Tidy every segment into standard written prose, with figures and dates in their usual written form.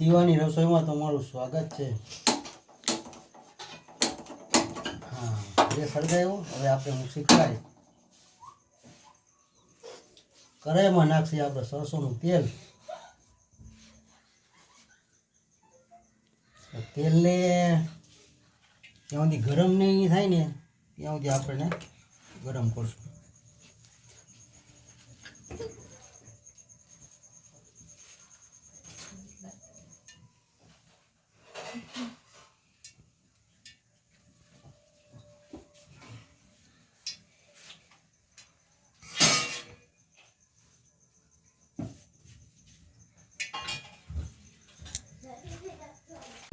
શિવાની રસોઈમાં તમારું સ્વાગત છે। હા, એ સળગાવ્યો। હવે આપણે હું શીખવાય કઢાઈમાં નાખીએ આપણે સરસોનું તેલ। તેલને જ્યાં સુધી ગરમ નહીં થાય ને ત્યાં સુધી આપણે ગરમ કરશું।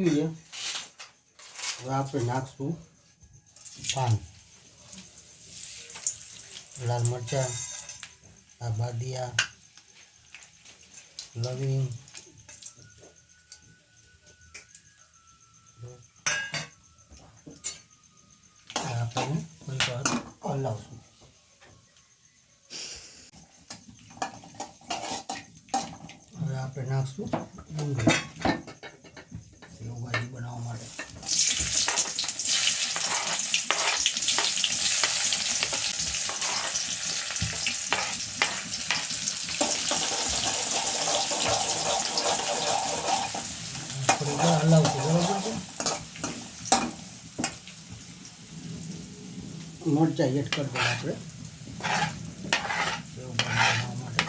હવે આપણે નાખશું પાન, લાલ મરચાં, આ બાદિયા, લવિંગ, આપણે થોડીક વાર હલાવશું। હવે આપણે નાખશું ડુંગળી સેવભાજી બનાવવા માટે। થોડી વાર હલાવશું, બરોબર છે। મરચાં એડ કરી દો આપણે સેવભાજી બનાવવા માટે।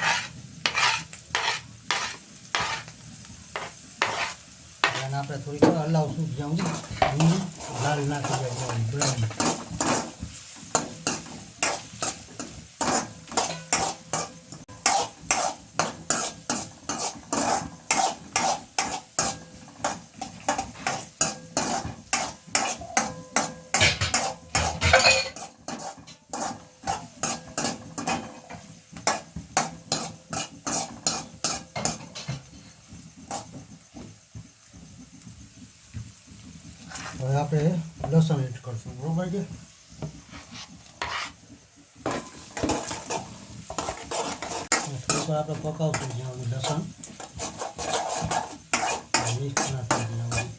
અને આપણે થોડીક વાર હલાવશું જ્યાં સુધી લાલ નાખી જાય બ્રાઉન। હવે આપણે લસણ એડ કરશું, બરોબર છે। થોડીક વાર આપણે પકાવશું જ્યાં સુધી લસણ મિક્સ ના થાય ત્યાં સુધી।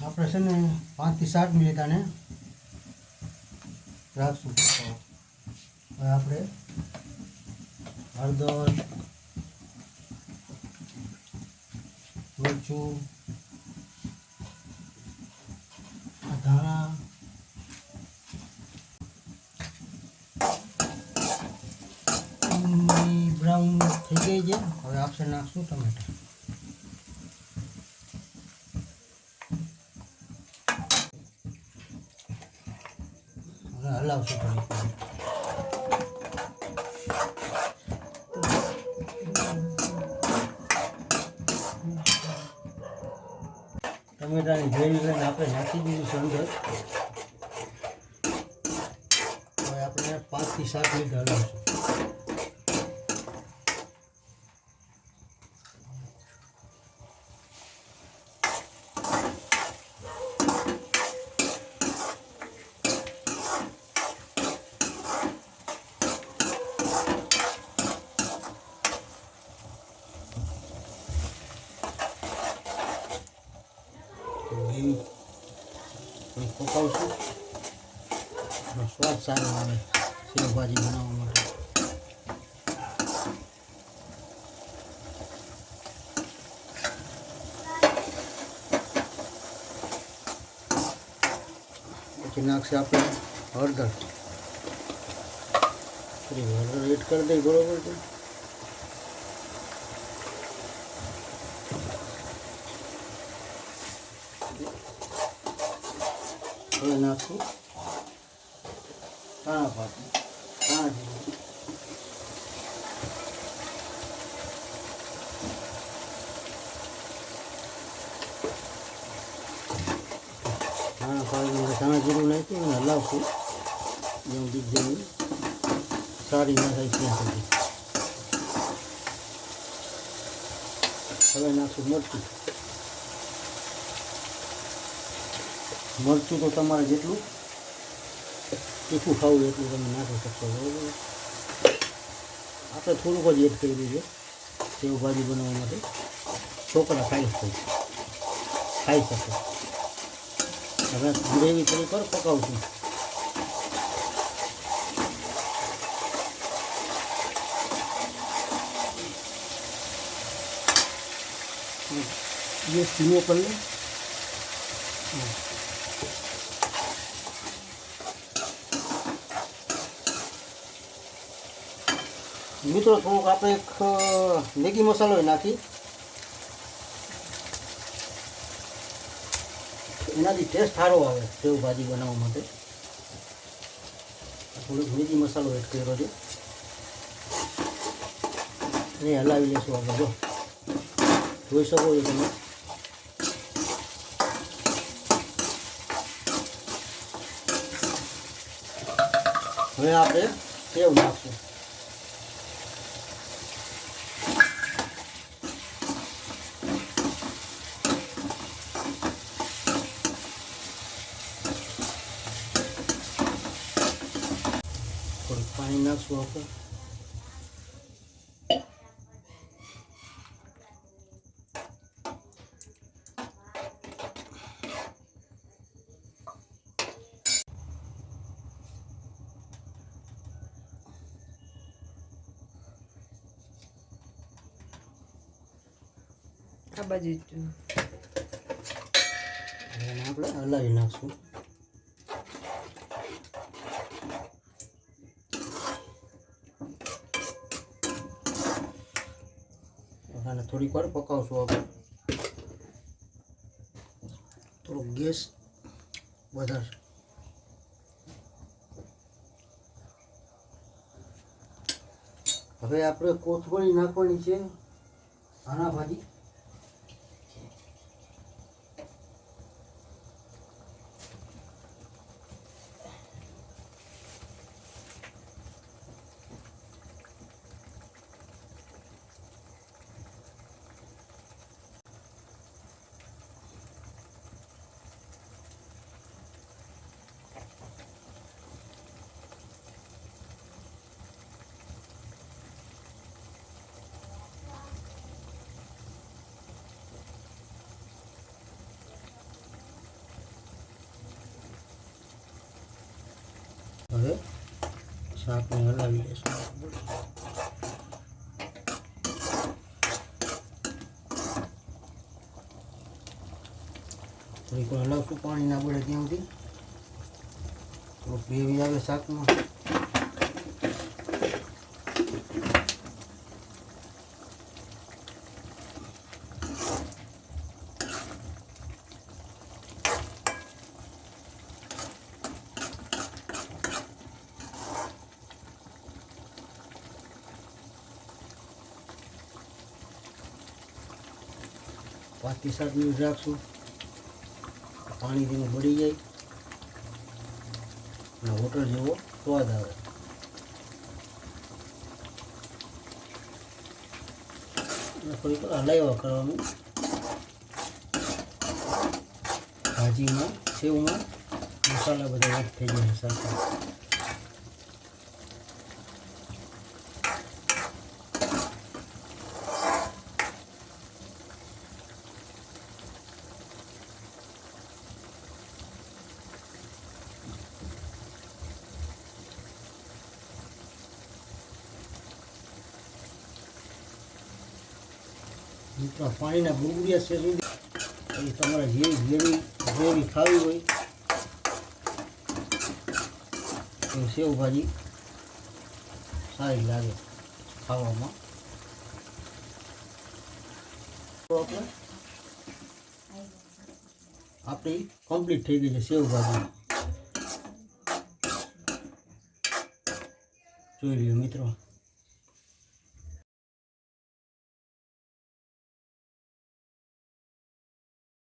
આપણે છે ને 5 થી 7 મિનિટ આને રાખશું। હવે આપણે હળદર, મરચું, ધાણા, બ્રાઉન થઈ ગઈ છે। હવે આપણે નાખશું ટમેટા। હલાવશું થોડીક વાર। ટમેટાની ગ્રેવી લઈને આપણે નાખી દીધું છે અંદર। હવે આપણે 5 થી 7 મિનિટ હલાવશું। ઘી પકાવશું, સ્વાદ સારો આવે સેવભાજી બનાવવા માટે। પછી નાખશે આપણે હળદર, હળદર એડ કરી દઈ, બરોબર છે। હવે નાખશું ધાણા ભાત, ધાણા જીરું, ધાણા જીરું નાખી અને હલાવશું જ્યાં સુધી જેવી સારી ના થાય ત્યાં સુધી। હવે નાખશું મરચું, મરચું તો તમારે જેટલું તીખું ખાવું એટલું તમે નાખી શકશો, બરાબર. આપણે થોડુંક જ એડ કર્યું છે સેવભાજી બનાવવા માટે. છોકરા ખાઈ શકે. હવે ગ્રેવી થોડી પર પકાવશું. ગેસ ધીમો કરી લે. મિત્રો થોડુંક આપણે એક મેગી મસાલો નાખી, એનાથી ટેસ્ટ સારો આવે સેવભાજી બનાવવા માટે. થોડુંક મેગી મસાલો એડ કર્યો છે, એ હલાવી લેશું આપણે. જો જોઈ શકો છો તમે. હવે આપણે સેવ નાખશું. થોડું પાણી નાખશું આપણે. આ બાજુ આપણે હલાવી નાખશું. અને થોડીક વાર પકાવશું આપણે. થોડુંક ગેસ વધારશું. હવે આપણે કોથમરી નાખવાની છે ધાણા ભાજી. હવે શાકને હલાવી દઈશું. થોડીક વાર હલાવશું, પાણી ના બળે ત્યાં સુધી. થોડુંક ગ્રેવી આવે શાકમાં. પાંચથી 7 મિનિટ રાખશું. પાણી તેનું બળી જાય અને હોટલ જેવો સ્વાદ આવે. થોડીક હલાવ્યા કરવાનું. ભાજીમાં સેવમાં મસાલા બધા એડ થઈ જાય સાથે. મિત્રો પાણીના બુરબુરિયા છે સુધી તમારે જેવી ગ્રેવી ખાવી હોય તો સેવભાજી સારી લાગે ખાવામાં. તો આપણી કમ્પ્લીટ થઈ ગઈ છે સેવભાજી. જોઈ લ્યો મિત્રો.